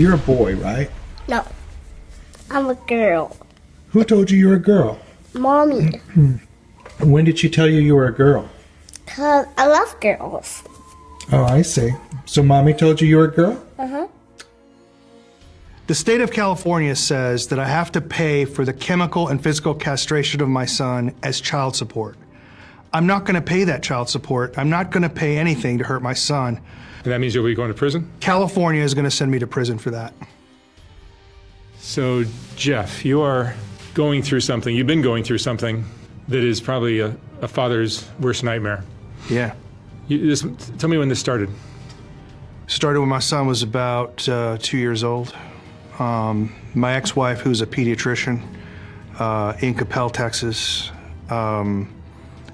You're a boy, right? No, I'm a girl. Who told you you were a girl? Mommy, When did she tell you you were a girl? 'cause I love girls. Oh, I see. So mommy told you you were a girl? Uh-huh. The state of California says that I have to pay for the chemical and physical castration of my son as child support. I'm not going to pay that child support. I'm not going to pay anything to hurt my son. And that means you'll be going to prison? California is going to send me to prison for that. So, Jeff, you are going through something, you've been going through something that is probably a father's worst nightmare. Yeah. Tell me when this started. Started when my son was about 2 years old. My ex-wife, who's a pediatrician in Capel, Texas,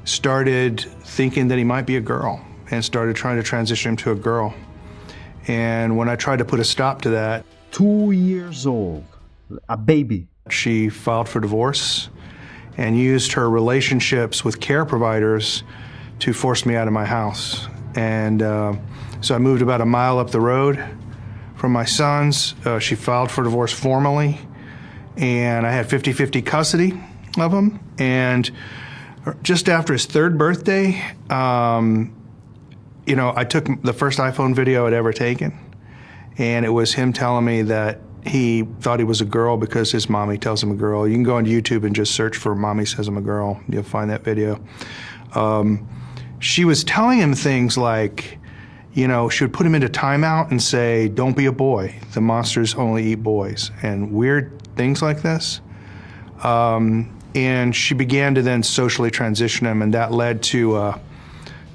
started thinking that he might be a girl and started trying to transition him to a girl. And when I tried to put a stop to that, 2 years old, a baby. she filed for divorce and used her relationships with care providers to force me out of my house. And so I moved about a mile up the road from my sons. She filed for divorce formally, and I had 50-50 custody of him. And just after his third birthday, you know, I took the first iPhone video I'd ever taken, and it was him telling me that he thought he was a girl because his mommy tells him a girl. You can go on YouTube and just search for "Mommy Says I'm a Girl." You'll find that video. She was telling him things like, you know, she would put him into timeout and say, "Don't be a boy. The monsters only eat boys," and weird things like this. And she began to then socially transition him, and that led to a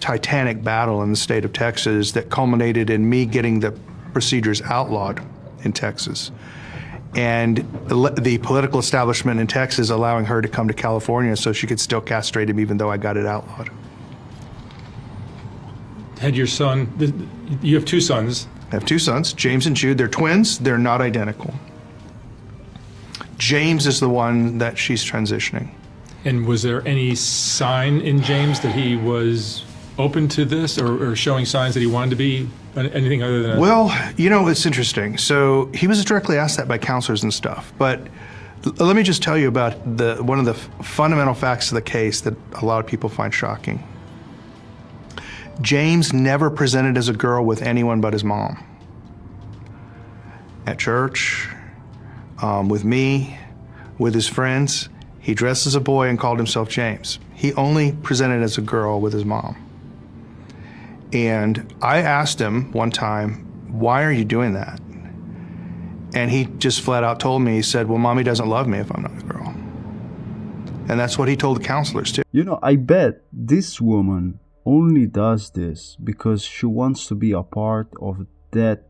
titanic battle in the state of Texas that culminated in me getting the procedures outlawed in Texas. And the political establishment in Texas allowing her to come to California so she could still castrate him even though I got it outlawed. Had your son, you have two sons. I have two sons, James and Jude. They're twins. They're not identical. James is the one that she's transitioning. And was there any sign in James that he was open to this or showing signs that he wanted to be anything other than Well, you know, it's interesting. So he was directly asked that by counselors and stuff. But let me just tell you about one of the fundamental facts of the case that a lot of people find shocking. James never presented as a girl with anyone but his mom. At church, with me, with his friends, he dressed as a boy and called himself James. He only presented as a girl with his mom. And I asked him one time, "Why are you doing that?" And he just flat out told me, he said, "Well, mommy doesn't love me if I'm not a girl." And that's what he told the counselors too. You know, I bet this woman only does this because she wants to be a part of that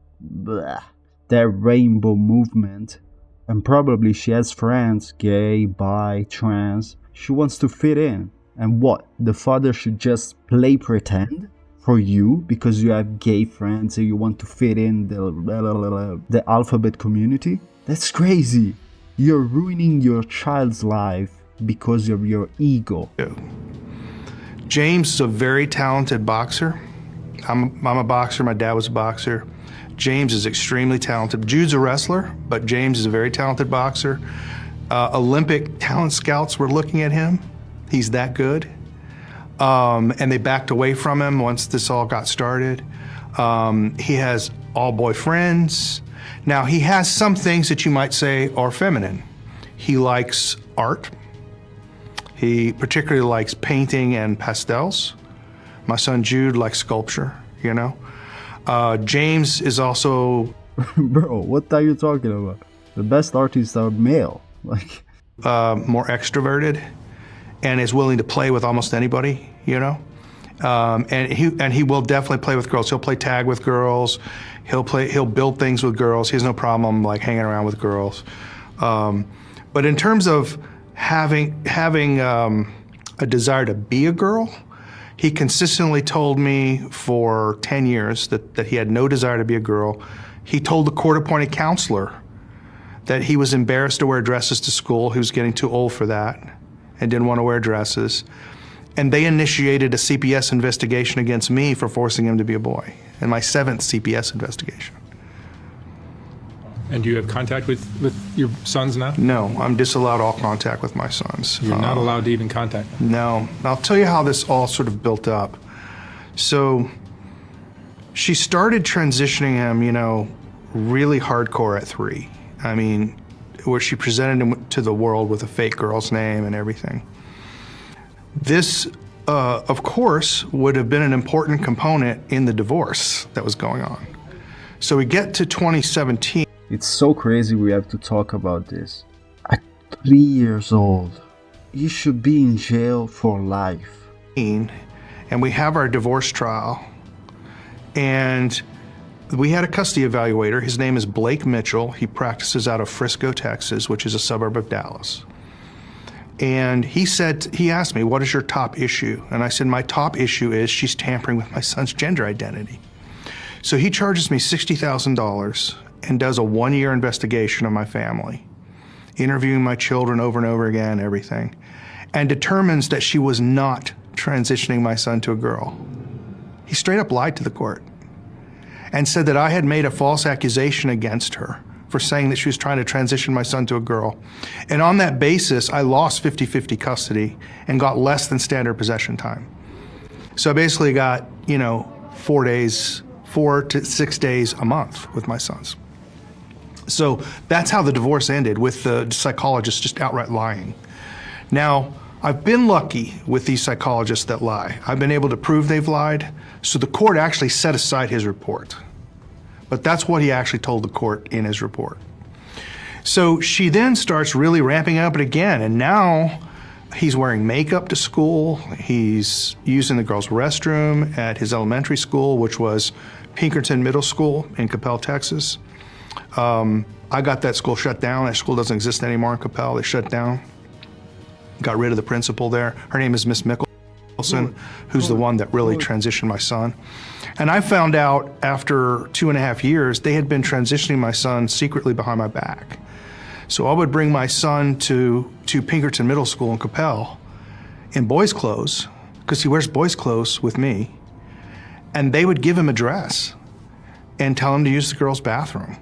rainbow movement. And probably she has friends, gay, bi, trans. She wants to fit in. And what? The father should just play pretend for you because you have gay friends and you want to fit in the alphabet community? That's crazy. You're ruining your child's life because of your ego. James is a very talented boxer. I'm a boxer. My dad was a boxer. James is extremely talented. Jude's a wrestler, but James is a very talented boxer. Olympic talent scouts were looking at him. He's that good. And they backed away from him once this all got started. He has all boy friends. Now, he has some things that you might say are feminine. He likes art. He particularly likes painting and pastels. My son Jude likes sculpture, you know. James is also... Bro, what are you talking about? The best artists are male. Like, more extroverted and is willing to play with almost anybody, you know. And he will definitely play with girls. He'll play tag with girls. He'll build things with girls. He has no problem like hanging around with girls. But in terms of having a desire to be a girl, he consistently told me for 10 years that he had no desire to be a girl. He told the court-appointed counselor that he was embarrassed to wear dresses to school. He was getting too old for that and didn't want to wear dresses. And they initiated a CPS investigation against me for forcing him to be a boy, and my 7th CPS investigation. And do you have contact with your sons now? No, I'm disallowed all contact with my sons. You're not allowed to even contact them? No. I'll tell you how this all sort of built up. So she started transitioning him, really hardcore at 3. I mean, where she presented him to the world with a fake girl's name and everything. This, of course, would have been an important component in the divorce that was going on. So we get to 2017. It's so crazy we have to talk about this. At 3 years old, you should be in jail for life. And we have our divorce trial. And we had a custody evaluator. His name is Blake Mitchell. He practices out of Frisco, Texas, which is a suburb of Dallas. And he asked me, what is your top issue? And I said, my top issue is she's tampering with my son's gender identity. So he charges me $60,000 and does a 1-year investigation of my family, interviewing my children over and over again, everything, and determines that she was not transitioning my son to a girl. He straight up lied to the court and said that I had made a false accusation against her for saying that she was trying to transition my son to a girl. And on that basis, I lost 50-50 custody and got less than standard possession time. So I basically got, 4 to 6 days a month with my sons. So that's how the divorce ended, with the psychologist just outright lying. Now, I've been lucky with these psychologists that lie. I've been able to prove they've lied, so the court actually set aside his report. But that's what he actually told the court in his report. So she then starts really ramping up it again, and now he's wearing makeup to school. He's using the girls' restroom at his elementary school, which was Pinkerton Middle School in Coppell, Texas. I got that school shut down. That school doesn't exist anymore in Coppell. They shut down. Got rid of the principal there. Her name is Miss Mickelson, who's the one that really transitioned my son. And I found out after 2.5 years, they had been transitioning my son secretly behind my back. So I would bring my son to Pinkerton Middle School in Coppell in boys' clothes, because he wears boys' clothes with me, and they would give him a dress and tell him to use the girls' bathroom.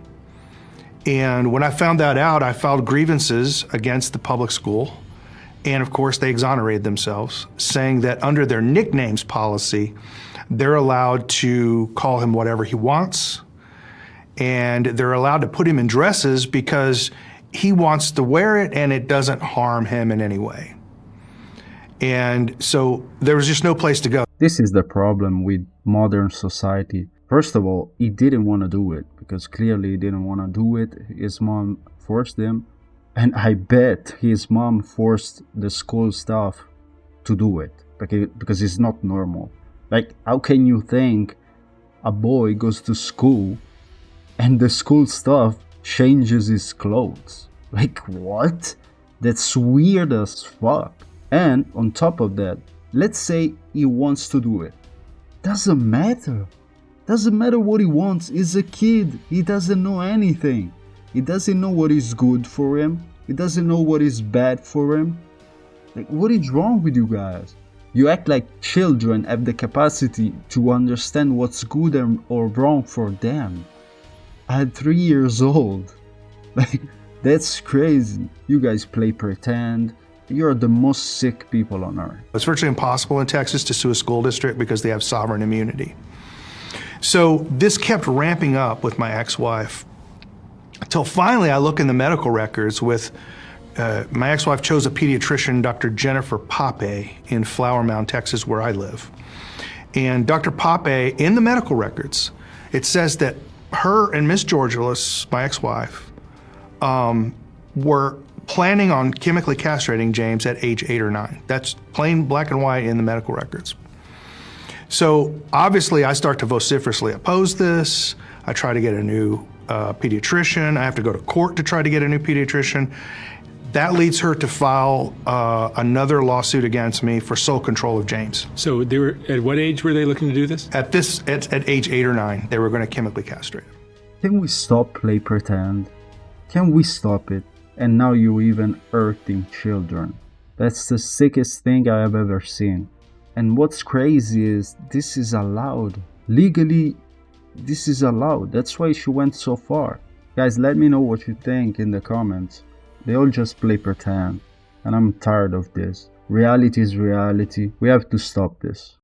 And when I found that out, I filed grievances against the public school. And of course, they exonerated themselves, saying that under their nicknames policy, they're allowed to call him whatever he wants. And they're allowed to put him in dresses because he wants to wear it and it doesn't harm him in any way. And so there was just no place to go. This is the problem with modern society. First of all, he didn't want to do it because clearly he didn't want to do it. His mom forced him. And I bet his mom forced the school staff to do it because it's not normal. Like, how can you think a boy goes to school and the school staff changes his clothes? Like, what? That's weird as fuck. And on top of that, let's say he wants to do it. Doesn't matter. Doesn't matter what he wants. He's a kid. He doesn't know anything. He doesn't know what is good for him. He doesn't know what is bad for him. Like, what is wrong with you guys? You act like children have the capacity to understand what's good or wrong for them. At 3 years old. Like, that's crazy. You guys play pretend. You're the most sick people on earth. It's virtually impossible in Texas to sue a school district because they have sovereign immunity. So this kept ramping up with my ex-wife until finally I look in the medical records with my ex-wife chose a pediatrician, Dr. Jennifer Pape, in Flower Mound, Texas, where I live. And Dr. Pape, in the medical records, it says that her and Miss Georgelis, my ex-wife, were planning on chemically castrating James at age 8 or 9. That's plain black and white in the medical records. So obviously I start to vociferously oppose this. I try to get a new pediatrician. I have to go to court to try to get a new pediatrician. That leads her to file another lawsuit against me for sole control of James. So they were, at what age were they looking to do this? At age 8 or 9, they were going to chemically castrate him. Can we stop play pretend? Can we stop it? And now you're even hurting children. That's the sickest thing I have ever seen. And what's crazy is this is allowed. Legally, this is allowed. That's why she went so far. Guys, let me know what you think in the comments. They all just play pretend, and I'm tired of this. Reality is reality. We have to stop this.